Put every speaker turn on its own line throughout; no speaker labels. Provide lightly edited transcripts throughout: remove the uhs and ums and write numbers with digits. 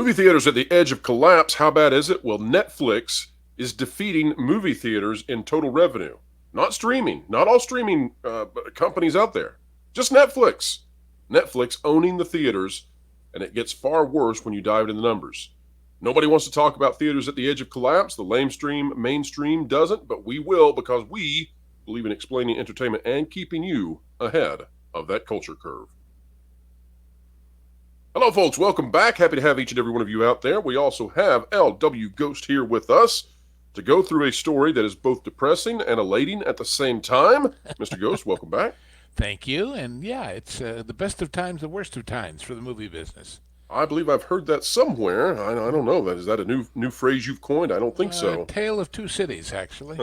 Movie theaters at the edge of collapse. How bad is it? Well, Netflix is defeating movie theaters in total revenue. Not streaming, not all streaming companies out there, just Netflix. Netflix owning the theaters, and it gets far worse when you dive into the numbers. Nobody wants to talk about theaters at the edge of collapse. The mainstream doesn't, but we will because we believe in explaining entertainment and keeping you ahead of that culture curve. Hello, folks. Welcome back. Happy to have each and every one of you out there. We also have LW Ghost here with us to go through a story that is both depressing and elating at the same time. Mr. Ghost, welcome back.
Thank you. And yeah, it's the best of times, the worst of times for the movie business.
I believe I've heard that somewhere. I don't know. Is that a new phrase you've coined? I don't think so.
Tale of Two Cities, actually.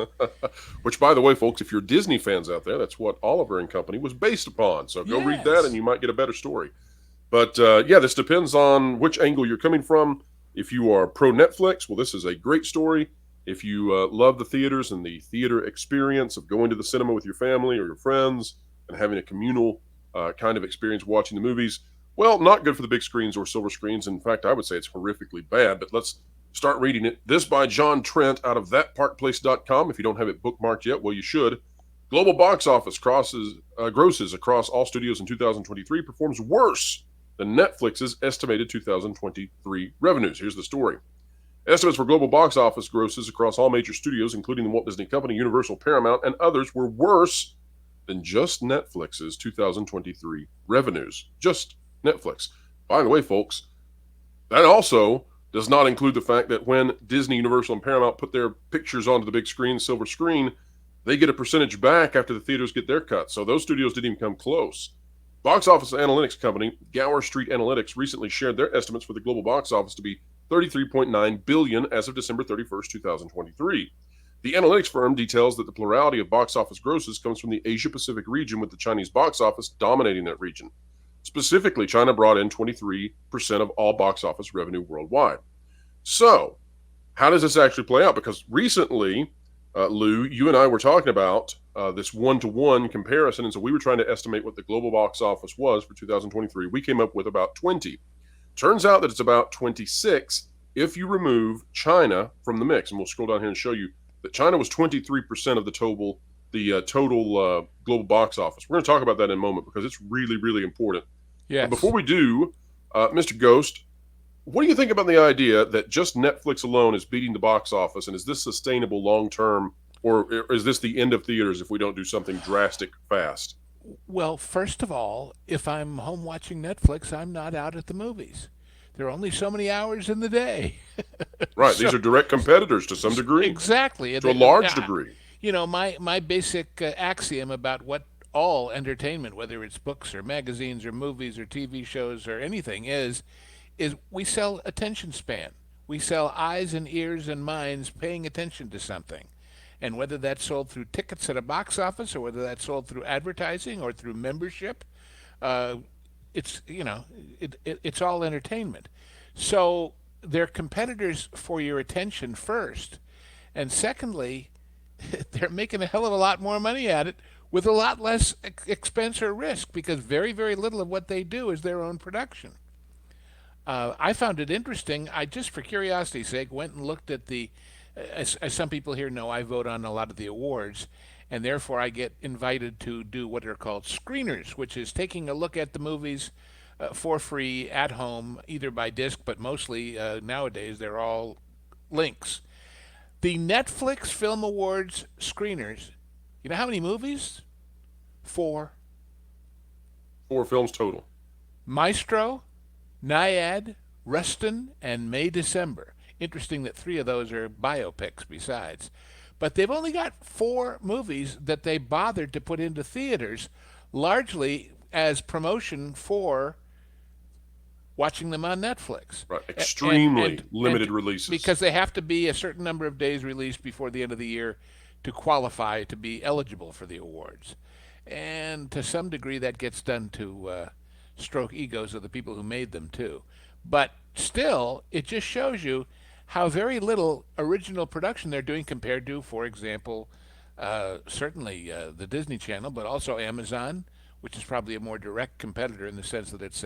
Which, by the way, folks, if you're Disney fans out there, that's what Oliver and Company was based upon. So go read that, and
Yes.
you might get a better story. But yeah, this depends on which angle you're coming from. If you are pro Netflix, well, this is a great story. If you love the theaters and the theater experience of going to the cinema with your family or your friends and having a communal kind of experience watching the movies, well, not good for the big screens or silver screens. In fact, I would say it's horrifically bad. But let's start reading it. This by John Trent out of thatparkplace.com. If you don't have it bookmarked yet, well, you should. Global box office grosses across all studios in 2023 performs worse than Netflix's estimated 2023 revenues. Here's the story. Estimates for global box office grosses across all major studios, including the Walt Disney Company, Universal, Paramount, and others, were worse than just Netflix's 2023 revenues. Just Netflix. By the way, folks, that also does not include the fact that when Disney, Universal, and Paramount put their pictures onto the big screen, silver screen, they get a percentage back after the theaters get their cut. So those studios didn't even come close. Box office analytics company Gower Street Analytics recently shared their estimates for the global box office to be $33.9 billion as of December 31st, 2023. The analytics firm details that the plurality of box office grosses comes from the Asia-Pacific region, with the Chinese box office dominating that region. Specifically, China brought in 23% of all box office revenue worldwide. So, how does this actually play out? Because recently, Lou, you and I were talking about this one-to-one comparison, and so we were trying to estimate what the global box office was for 2023. We came up with about 20. Turns out that it's about 26 if you remove China from the mix. And we'll scroll down here and show you that China was 23% of the total global box office. We're going to talk about that in a moment because it's really, really important.
Yes.
But before we do, Mr. Ghost, what do you think about the idea that just Netflix alone is beating the box office, and is this sustainable long term, or is this the end of theaters if we don't do something drastic fast?
Well, first of all, if I'm home watching Netflix, I'm not out at the movies. There are only so many hours in the day.
Right,
So
these are direct competitors to some degree,
exactly.
to a large degree.
My basic axiom about what all entertainment, whether it's books or magazines or movies or TV shows or anything, is we sell attention span. We sell eyes and ears and minds paying attention to something. And whether that's sold through tickets at a box office or whether that's sold through advertising or through membership, uh, it's all entertainment. So they're competitors for your attention first, and secondly, they're making a hell of a lot more money at it with a lot less expense or risk because very, very little of what they do is their own production. I found it interesting. I just, for curiosity's sake, went and looked at as some people here know, I vote on a lot of the awards, and therefore I get invited to do what are called screeners, which is taking a look at the movies for free at home, either by disc, but mostly nowadays they're all links. The Netflix Film Awards screeners, you know how many movies? Four.
4 films total.
Maestro, Naiad, Rustin, and May December. Interesting that three of those are biopics besides. But they've only got four movies that they bothered to put into theaters, largely as promotion for watching them on Netflix.
Right,
And,
extremely limited releases.
because they have to be a certain number of days released before the end of the year to qualify to be eligible for the awards. And to some degree, that gets done to stroke egos of the people who made them, too. But still, it just shows you how very little original production they're doing compared to, for example, certainly the Disney Channel, but also Amazon, which is probably a more direct competitor in the sense that it's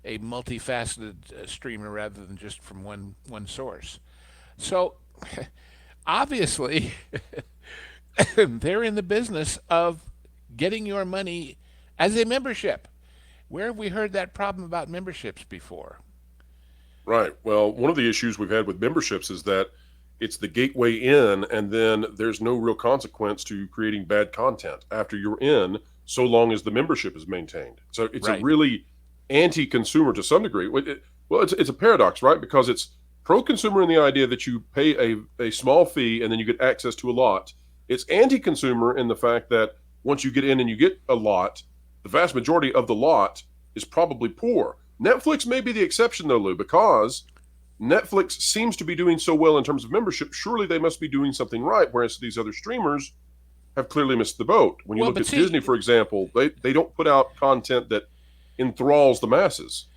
a multifaceted streamer rather than just from one source. So obviously, they're in the business of getting your money as a membership. Where have we heard that problem about memberships before?
Right. Well, one of the issues we've had with memberships is that it's the gateway in, and then there's no real consequence to creating bad content after you're in, so long as the membership is maintained. So it's a
Right.
really anti-consumer to some degree. Well, it's a paradox, right? Because it's pro-consumer in the idea that you pay a small fee and then you get access to a lot. It's anti-consumer in the fact that once you get in and you get a lot, the vast majority of the lot is probably poor. Netflix may be the exception, though, Lou, because Netflix seems to be doing so well in terms of membership. Surely they must be doing something right, whereas these other streamers have clearly missed the boat. When you
Well,
look
but
at
see,
Disney, for example, they don't put out content that enthralls the masses.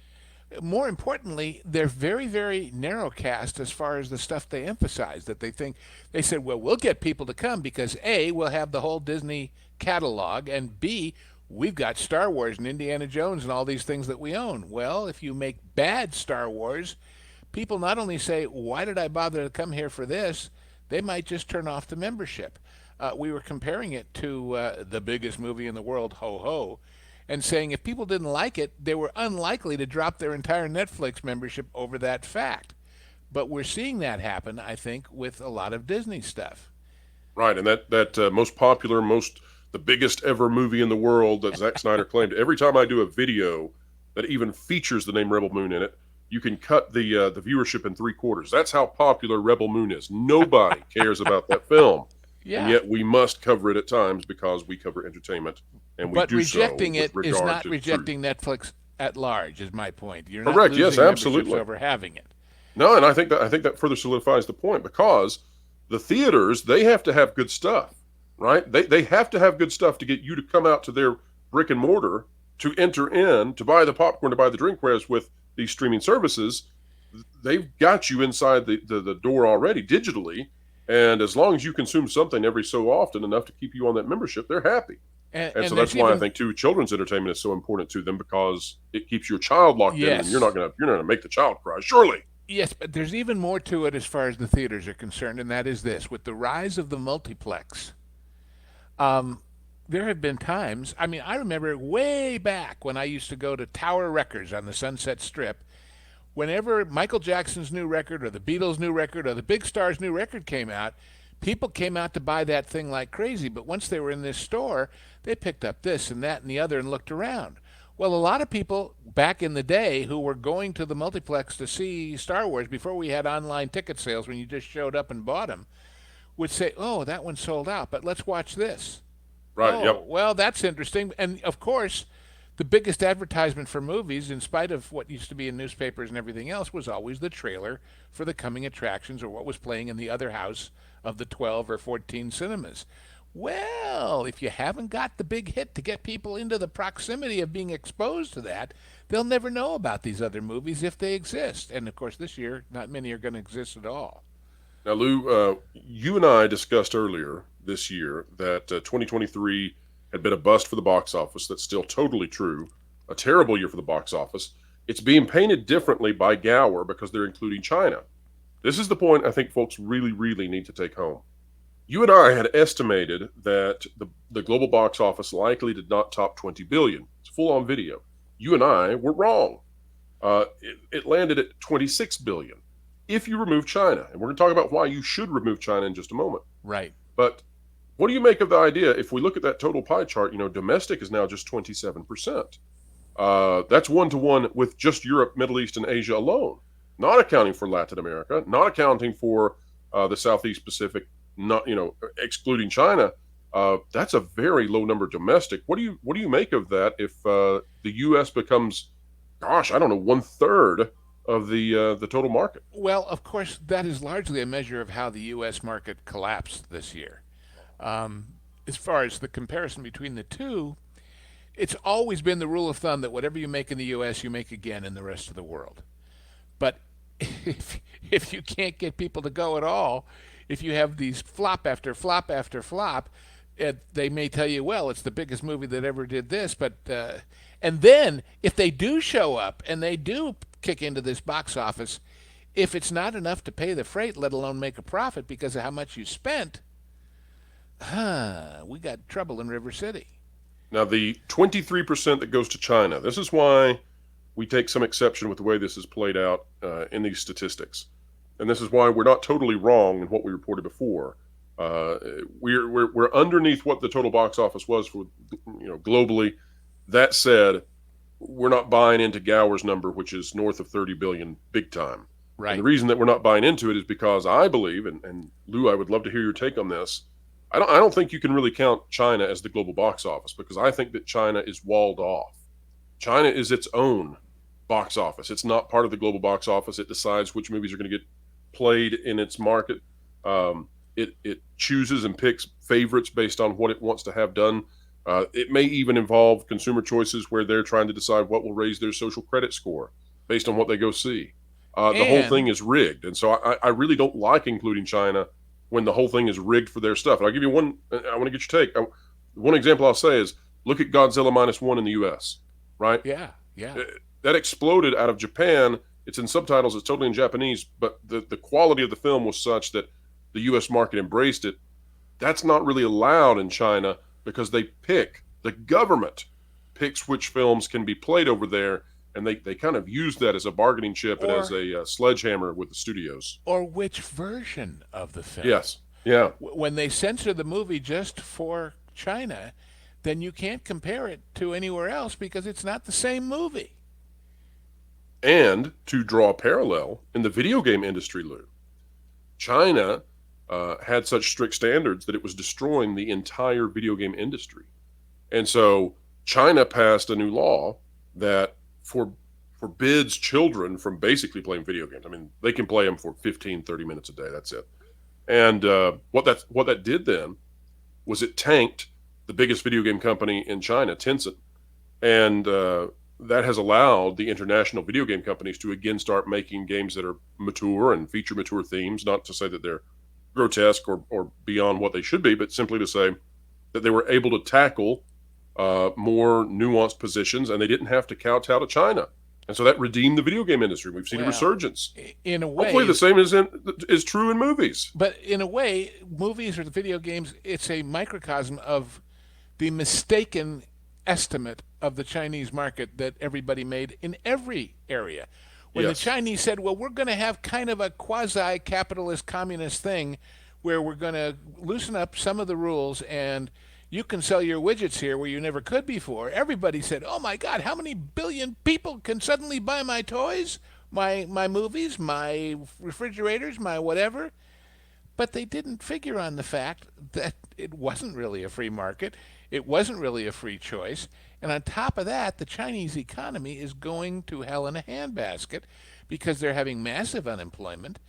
more importantly, they're very, very narrowcast as far as the stuff they emphasize. That they said, well, we'll get people to come because A, we'll have the whole Disney catalog, and B, we've got Star Wars and Indiana Jones and all these things that we own. Well, if you make bad Star Wars, people not only say, why did I bother to come here for this? They might just turn off the membership. We were comparing it to the biggest movie in the world, Ho Ho, and saying if people didn't like it, they were unlikely to drop their entire Netflix membership over that fact. But we're seeing that happen, I think, with a lot of Disney stuff.
Right, and that most popular, most the biggest ever movie in the world that Zack Snyder claimed. Every time I do a video that even features the name Rebel Moon in it, you can cut the viewership in three quarters. That's how popular Rebel Moon is. Nobody cares about that film, and
Yeah.
yet we must cover it at times because we cover entertainment, and we
But
do so
rejecting
with
it is
regard
not
to
rejecting
truth.
Netflix at large, is my point. You're not
Correct. Yes,
losing memberships
absolutely.
over having it.
No, and I think that further solidifies the point because the theaters they have to have good stuff, right? They have to have good stuff to get you to come out to their brick and mortar to enter in to buy the popcorn to buy the drink. Whereas with these streaming services, they've got you inside the door already digitally, and as long as you consume something every so often enough to keep you on that membership, they're happy. And so
And
that's
there's
why I
even
think too children's entertainment is so important to them because it keeps your child locked in, and
yes,
you're not gonna make the child cry, surely.
yes, but there's even more to it as far as the theaters are concerned, and that is this: with the rise of the multiplex, um, there have been times. I mean, I remember way back when I used to go to Tower Records on the Sunset Strip. Whenever Michael Jackson's new record or the Beatles' new record or the Big Star's new record came out, people came out to buy that thing like crazy. But once they were in this store, they picked up this and that and the other and looked around. Well, a lot of people back in the day who were going to the multiplex to see Star Wars before we had online ticket sales when you just showed up and bought them would say, oh, that one sold out, but let's watch this.
Right.
Oh,
Yep.
well, that's interesting. And of course, the biggest advertisement for movies, in spite of what used to be in newspapers and everything else, was always the trailer for the coming attractions or what was playing in the other house of the 12 or 14 cinemas. Well, if you haven't got the big hit to get people into the proximity of being exposed to that, they'll never know about these other movies if they exist. And of course, this year, not many are going to exist at all.
Now, Lou, you and I discussed earlier this year that 2023 had been a bust for the box office. That's still totally true. A terrible year for the box office. It's being painted differently by Gower because they're including China. This is the point I think folks really, really need to take home. You and I had estimated that the global box office likely did not top 20 billion. It's full on video. You and I were wrong. It landed at 26 billion if you remove China. And we're going to talk about why you should remove China in just a moment.
Right.
But what do you make of the idea? If we look at that total pie chart, domestic is now just 27%. That's one to one with just Europe, Middle East, and Asia alone, not accounting for Latin America, not accounting for the Southeast Pacific, not excluding China. That's a very low number domestic. What do you make of that if the U.S. becomes, gosh, I don't know, one third of the total market?
Well, of course, that is largely a measure of how the U.S. market collapsed this year. As far as the comparison between the two, it's always been the rule of thumb that whatever you make in the U.S., you make again in the rest of the world. But if you can't get people to go at all, if you have these flop after flop after flop, they may tell you, well, it's the biggest movie that ever did this, but And then if they do show up and they do kick into this box office, if it's not enough to pay the freight, let alone make a profit because of how much you spent, we got trouble in River City.
Now, the 23% that goes to China, this is why we take some exception with the way this is played out in these statistics. And this is why we're not totally wrong in what we reported before. We're underneath what the total box office was for, globally. That said, we're not buying into Gower's number, which is north of 30 billion, big time.
Right.
And the reason that we're not buying into it is because I believe, and Lou, I would love to hear your take on this. I don't think you can really count China as the global box office, because I think that China is walled off. China is its own box office. It's not part of the global box office. It decides which movies are going to get played in its market. It chooses and picks favorites based on what it wants to have done. It may even involve consumer choices where they're trying to decide what will raise their social credit score based on what they go see. The whole thing is rigged. And so I really don't like including China when the whole thing is rigged for their stuff. And I'll give you one, I want to get your take. One example I'll say is look at Godzilla -1 in the US, right?
Yeah.
That exploded out of Japan. It's in subtitles, it's totally in Japanese, but the quality of the film was such that the US market embraced it. That's not really allowed in China because the government picks which films can be played over there, and they kind of use that as a bargaining chip and as a sledgehammer with the studios.
Or which version of the film.
Yes. Yeah.
When they censor the movie just for China, then you can't compare it to anywhere else because it's not the same movie.
And to draw a parallel, in the video game industry, Lou, China had such strict standards that it was destroying the entire video game industry. And so China passed a new law that forbids children from basically playing video games. I mean, they can play them for 15, 30 minutes a day. That's it. And what that did then was it tanked the biggest video game company in China, Tencent. And that has allowed the international video game companies to again start making games that are mature and feature mature themes, not to say that they're grotesque or beyond what they should be, but simply to say that they were able to tackle more nuanced positions, and they didn't have to kowtow to China. And so that redeemed the video game industry. We've seen a resurgence.
In a way,
hopefully the same is true in movies.
But in a way, movies or the video games, it's a microcosm of the mistaken estimate of the Chinese market that everybody made in every area. When the Chinese said, well, we're going to have kind of a quasi-capitalist communist thing where we're going to loosen up some of the rules and you can sell your widgets here where you never could before. Everybody said, oh my God, how many billion people can suddenly buy my toys, my movies, my refrigerators, my whatever? But they didn't figure on the fact that it wasn't really a free market. It wasn't really a free choice. And on top of that, the Chinese economy is going to hell in a handbasket because they're having massive unemployment.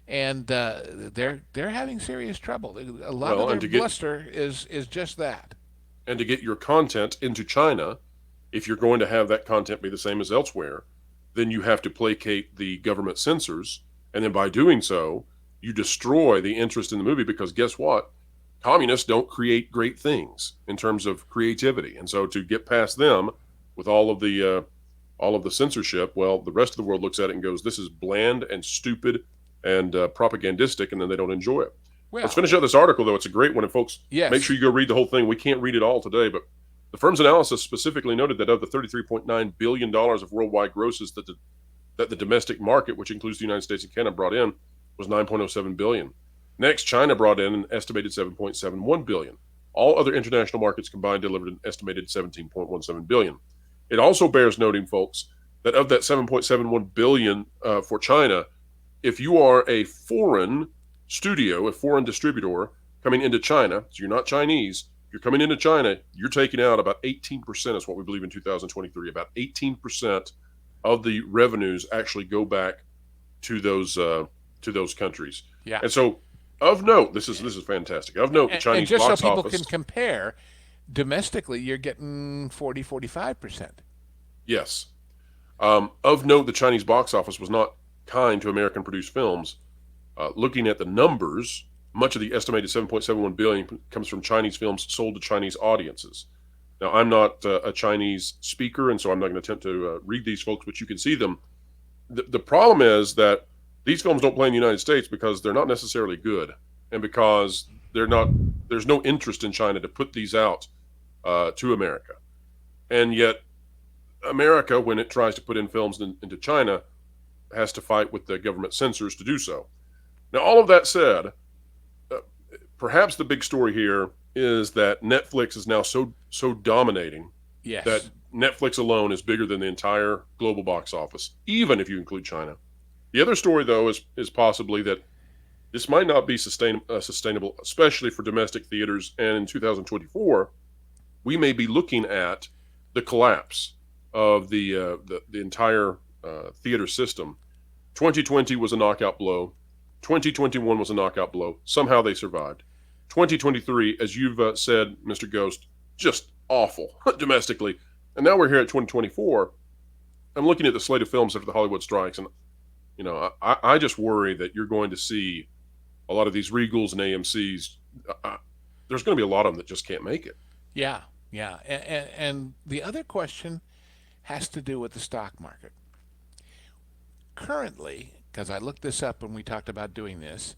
And they're having serious trouble. A lot of their bluster is just that.
And to get your content into China, if you're going to have that content be the same as elsewhere, then you have to placate the government censors. And then by doing so, you destroy the interest in the movie because guess what? Communists don't create great things in terms of creativity. And so to get past them with all of the censorship, well, the rest of the world looks at it and goes, this is bland and stupid and propagandistic, and then they don't enjoy it. Well, let's finish up this article, though. It's a great one, and folks, make sure you go read the whole thing. We can't read it all today, but the firm's analysis specifically noted that of the $33.9 billion of worldwide grosses that the domestic market, which includes the United States and Canada, brought in, was $9.07 billion. Next, China brought in an estimated $7.71 billion. All other international markets combined delivered an estimated $17.17 billion. It also bears noting, folks, that of that $7.71 billion for China, if you are a foreign studio, a foreign distributor coming into China, so you're not Chinese, you're coming into China, you're taking out about 18% is what we believe in 2023. About 18% of the revenues actually go back to those countries.
Yeah.
And so, of note, this is fantastic. Of note, the Chinese box office.
And just so people can compare, domestically, you're getting 45%.
Yes. Of note, the Chinese box office was not kind to American-produced films. Looking at the numbers, much of the estimated $7.71 billion comes from Chinese films sold to Chinese audiences. Now, I'm not a Chinese speaker, and so I'm not going to attempt to read these folks, but you can see them. The problem is that these films don't play in the United States because they're not necessarily good, and because they're not. There's no interest in China to put these out to America, and yet America, when it tries to put in films into China, has to fight with the government censors to do so. Now, all of that said, uh, perhaps the big story here is that Netflix is now so dominating that
Yes.
Netflix alone is bigger than the entire global box office, even if you include China. The other story, though, is possibly that this might not be sustainable, especially for domestic theaters. And in 2024, we may be looking at the collapse of the entire theater system. 2020 was a knockout blow. 2021 was a knockout blow. Somehow they survived. 2023, as you've said, Mr. Ghost, just awful domestically. And now we're here at 2024. I'm looking at the slate of films after the Hollywood strikes, and I just worry that you're going to see a lot of these Regals and AMC's. There's going to be a lot of them that just can't make it.
Yeah. Yeah. And the other question has to do with the stock market. Currently, because I looked this up when we talked about doing this,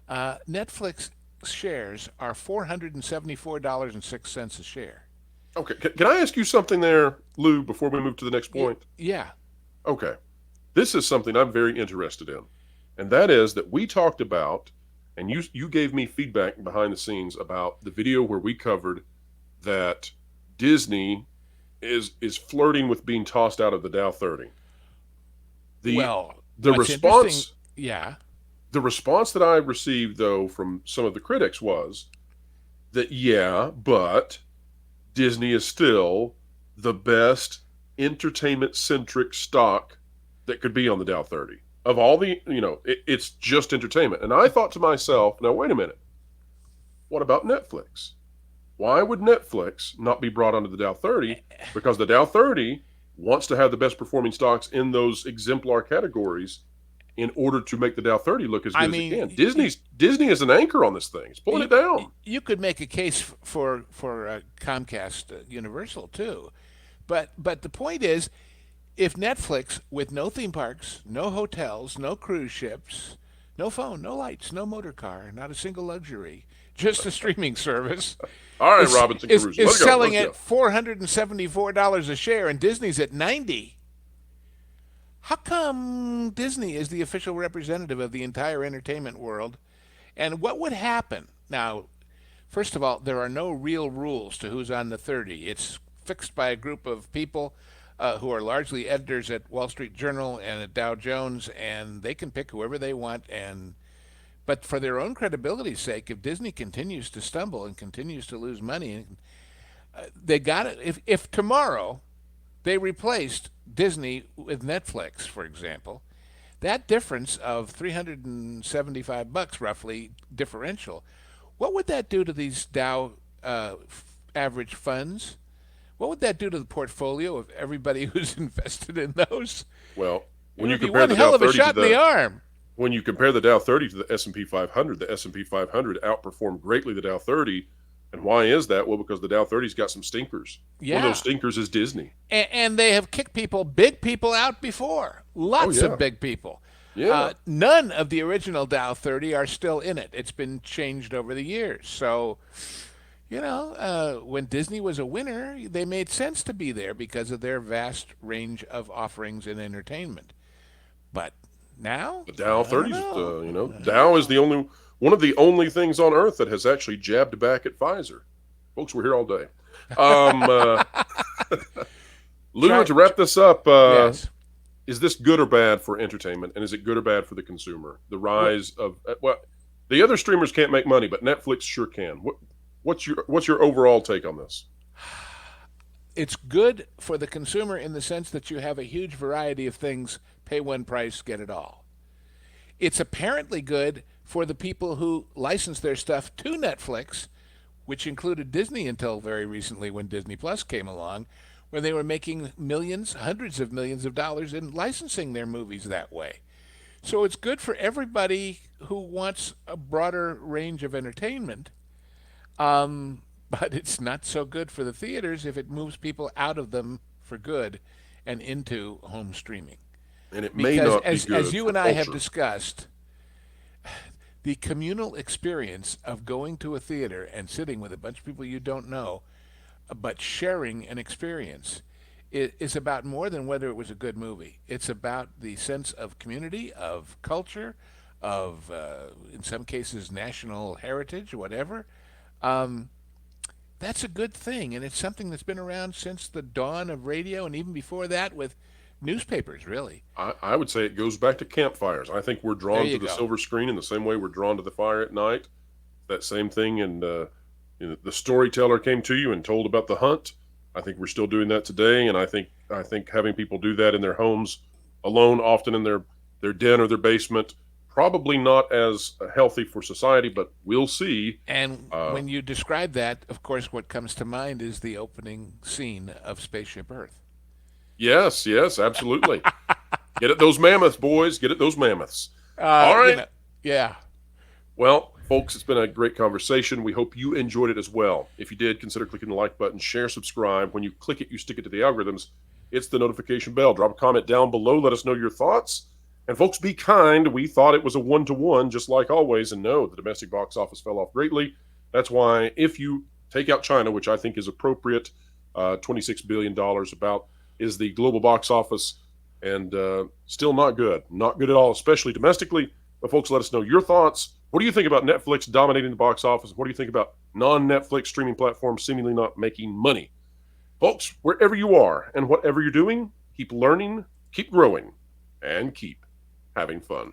Netflix shares are $474.06 a share.
Okay, can I ask you something there, Lou, before we move to the next point?
Yeah.
Okay, this is something I'm very interested in, and that is that we talked about, and you gave me feedback behind the scenes about the video where we covered that Disney is flirting with being tossed out of the Dow 30. The
Well,
the
what's interesting,
response
yeah,
the response that I received though from some of the critics was that yeah, but Disney is still the best entertainment centric stock that could be on the Dow 30. Of all it's just entertainment. And I thought to myself, now wait a minute. What about Netflix? Why would Netflix not be brought onto the Dow 30? Because the Dow 30 wants to have the best performing stocks in those exemplar categories in order to make the Dow 30 look as
I
good as it
mean,
can. Disney is an anchor on this thing. It's pulling it down.
you could make a case for Comcast Universal too, but the point is, if Netflix with no theme parks, no hotels, no cruise ships, no phone, no lights, no motor car, not a single luxury, just a streaming service,
All right,
is
Robinson
is,
Crusoe.
is
Let's go.
selling
Let's
at
go.
$474 a share, and Disney's at 90. How come Disney is the official representative of the entire entertainment world? And what would happen? Now, first of all, there are no real rules to who's on the 30. It's fixed by a group of people who are largely editors at Wall Street Journal and at Dow Jones, and they can pick whoever they want. And but for their own credibility's sake, if Disney continues to stumble and continues to lose money, they got it. If tomorrow they replaced Disney with Netflix, for example, that difference of 375 bucks roughly differential, what would that do to these Dow average funds? What would that do to the portfolio of everybody who's invested in those?
Well,
It
when you
would be
compare
one
the
hell
Dow
of a
30 to
shot in the arm.
when you compare the Dow 30 to the S&P 500, the S&P 500 outperformed greatly the Dow 30. And why is that? Well, because the Dow 30's got some stinkers. One of those
Yeah.
stinkers is Disney.
And they have kicked big people out before.
Oh
Lots
yeah.
of big people.
Yeah.
None of the original Dow 30 are still in it. It's been changed over the years. So, when Disney was a winner, they made sense to be there because of their vast range of offerings in entertainment. But now,
The Dow
I don't
30's,
know.
Dow is the only one of the only things on earth that has actually jabbed back at Pfizer. Folks, we're here all day. Um, uh, Lou,
Try-
to wrap this up,
Yes.
is this good or bad for entertainment, and is it good or bad for the consumer? The
Well,
rise of the other streamers can't make money, but Netflix sure can. What's your overall take on this?
it's good for the consumer in the sense that you have a huge variety of things, pay one price, get it all. It's apparently good for the people who license their stuff to Netflix, which included Disney until very recently when Disney Plus came along, where they were making millions, hundreds of millions of dollars in licensing their movies that way. So it's good for everybody who wants a broader range of entertainment. but it's not so good for the theaters if it moves people out of them for good and into home streaming.
And it may
Because
not be
as
good
you
for
and I have
culture.
discussed, the communal experience of going to a theater and sitting with a bunch of people you don't know, but sharing an experience is about more than whether it was a good movie. It's about the sense of community, of culture, of in some cases national heritage, whatever. Um, that's a good thing, and it's something that's been around since the dawn of radio, and even before that with newspapers. Really,
I would say it goes back to campfires. I think we're
there
drawn to
you
the
go.
silver screen in the same way we're drawn to the fire at night. That same thing, and the storyteller came to you and told about the hunt. I think we're still doing that today, and I think having people do that in their homes, alone, often in their den or their basement, probably not as healthy for society. But we'll see.
And
Uh,
when you describe that, of course, what comes to mind is the opening scene of Spaceship Earth.
yes, yes, absolutely. Get at those mammoths, boys. Get at those mammoths. All
You
right.
know, yeah.
Well, folks, it's been a great conversation. We hope you enjoyed it as well. If you did, consider clicking the like button, share, subscribe. When you click it, you stick it to the algorithms. It's the notification bell. Drop a comment down below. Let us know your thoughts. And folks, be kind. We thought it was a 1-to-1, just like always. And no, the domestic box office fell off greatly. That's why if you take out China, which I think is appropriate, $26 billion about is the global box office, and still not good. Not good at all, especially domestically. But folks, let us know your thoughts. What do you think about Netflix dominating the box office? What do you think about non-Netflix streaming platforms seemingly not making money? Folks, wherever you are and whatever you're doing, keep learning, keep growing, and keep having fun.